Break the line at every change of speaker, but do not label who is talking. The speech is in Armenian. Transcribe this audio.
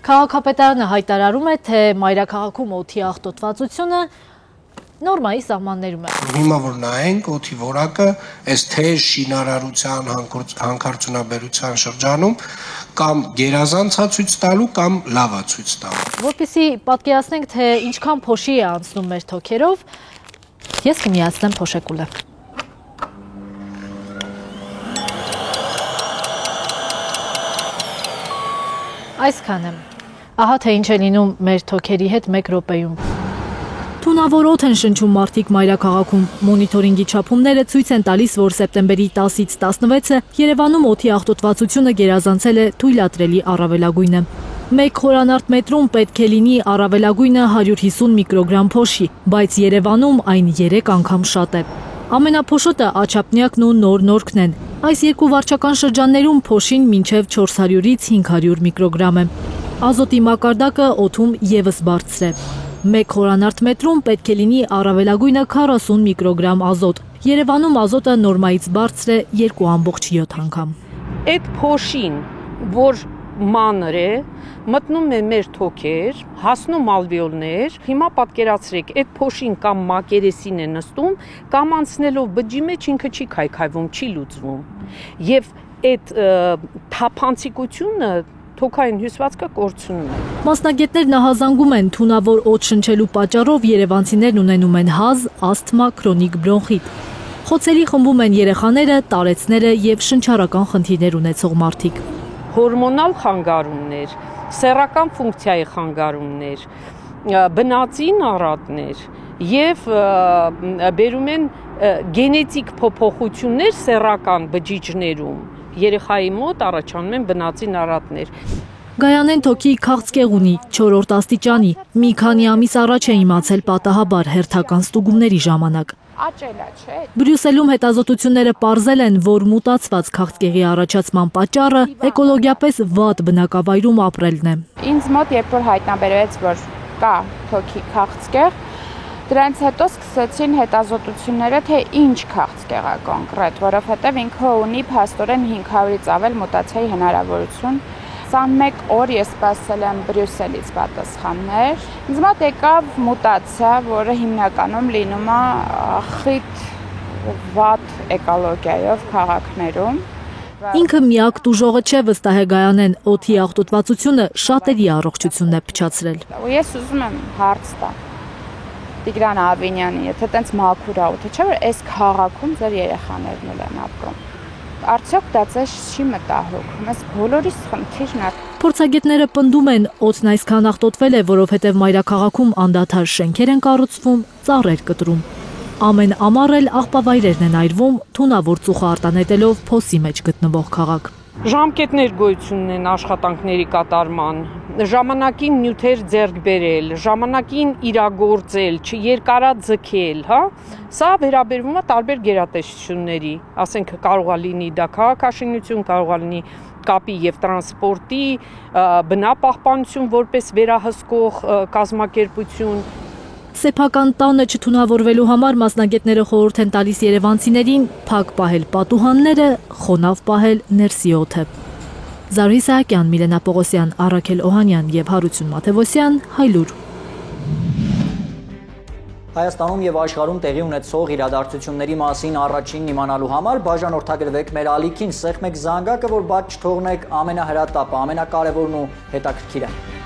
Քաղաքապետարանը հայտարարում է, թե մայրաքաղաքում օդի աղտոտվածությունը նորմայի սահմաններում է։
Հիմա որ նայենք օդի որակը, այս թեժ շինարարության, հանքարդյունաբերության շրջանում կամ գերազանց ցույց տալու կամ լավա ցույց տալու։
Որպեսզի պատկերացնենք, թե ինչքան փոշի է անցնում մեր թոքերով, ես կմիացնեմ փոշեկուլը։ Այսքան եմ։ Ահա թե ինչ է լինում մեր թոքերի հետ 1 րոպեում։ Թունավոր օդ են շնչում մարդիկ մայրաքաղաքում։ Մոնիթորինգի չափումները ցույց են տալիս, որ սեպտեմբերի 10-ից 16-ը Երևանում օդի աղտոտվածությունը գերազանցել է թույլատրելի առավելագույնը։ 1 խորանարդ մետրում պետք է լինի առավելագույնը 150 միկրոգրամ փոշի, բայց Երևանում այն 3 անգամ շատ է։ Ամենափոշոտը Աչափնյակն ու Նոր Նորքն են։ Այս երկու վարչական շրջաններում փոշին մինչև 400-ից 500 միկրոգրամ է։ Ազոտի մակարդակը օդում ևս բարձր է։ 1 խորանարդ մետրում պետք է լինի առավելագույնը 40 միկրոգրամ ազոտ։ Երևանում ազոտը նորմայից բարձր է 2.7 անգամ։
Այդ փոշին, որ մանր է, մտնում է մեր թոքեր, հասնում ալվեոլներ, հիմա պատկերացրեք, այդ փոշին կամ մակերեսին է նստում, կամ անցնելով բջջի մեջ ինքը չի քայքայվում, չի լուծվում։ Եվ այդ թափանցիկությունը թոքային հյուսվածքը կորցնում է։
Մասնագետներն ահազանգում են, թունավոր օդ շնչելու պատճառով երևանցիներն ունենում են հազ, ասթմա, քրոնիկ բրոնխիտ։ Խոցելի խմբում են երեխաները, տարեցները եւ շնչառական խնդիրներ ունեցող մարդիկ։
Հորմոնալ խանգարումներ, սեռական ֆունկցիայի խանգարումներ, բնածին առատներ եւ բերում են գենետիկ փոփոխություններ սեռական բջիջներում։ Երեխայի մոտ առաջանում են բնածին առատներ։
Գայանեն թոքի քաղցկեղ ունի 4-րդ աստիճանի։ Մի քանի ամիս առաջ է իմացել պատահաբար հերթական ստուգումների ժամանակ։ Բրյուսելում հետազոտությունները պարզել են, որ մուտացված քաղցկեղի առաջացման պատճառը էկոլոգիապես վատ բնակավայրում ապրելն է։
Ինձ մոտ երբ որ հայտնաբերվեց, որ կա թոքի քաղցկեղ, դրանից հետո սկսեցին հետազոտությունները, թե ինչ քաղցկեղ է կոնկրետ, որովհետև ինքը ունի փաստորեն 500-ից ավել մուտացիայի հնարավորություն։ 21 օր ես սպասել եմ Բրյուսելից պատասխաններ։ Ինձ մոտ եկավ մուտացիա, որը հիմնականում լինում է խիտ վատ էկոլոգիայով քաղաքներում։
Ինքը միակ տուժողը չէ, վստահ է Գայանեն, օդի աղտոտվածությունը շատերի առողջությունն է փչացրել։
Ես ուզում եմ հարց տալ Տիգրան Ավինյանի, եթե տենց մաքուր է օդը, չէ՞ որ այս քաղաքում ձեր երեխաներն են ապրում։ Արդյոք դա ձեզ չի մտահոգում, մեզ բոլորիս խնդիրն է։
Փորձագետները պնդում են, օդն այսքան աղտոտվել է, որովհետև մայրաքաղաքում անդադար շենքեր են կառուցվում, ծառեր կտրում։ Ամեն ամառ էլ աղբավայրերն են այրվում, թունավոր ծուխը արտանետելով փոսի մեջ գտնվող քաղաք։
Ժամկետներ գոյություն ունեն աշխատանքների կատարման, ժամանակին նյութեր ձեռք բերել, ժամանակին իրագործել, չերկարաձգել, հա։ Սա վերաբերվում է տարբեր գերատեսչությունների, ասենք կարող է լինի դա քաղաքաշինություն, կարող է լինի կապի եւ տրանսպորտի, բնապահպանություն որպես վերահսկող կազմակերպություն։
Սեփական տանը չթունավորվելու համար մասնագետները խորհուրդ են տալիս երևանցիներին փակ պահել պատուհանները, խոնավ պահել ներսի օդը։ Զարուհի Սահակյան, Միլենա Պողոսյան, Առաքել Օհանյան եւ Հարություն Մաթեւոսյան, Հայլուր։
Հայաստանում եւ աշխարհում տեղի ունեցող իրադարձությունների մասին առաջինն իմանալու համար բաժանորդագրվեք մեր ալիքին, սեղմեք զանգակը, որ բաց չթողնեք ամենահրատապը, ամենակարևորն ու հետաքրքիրը։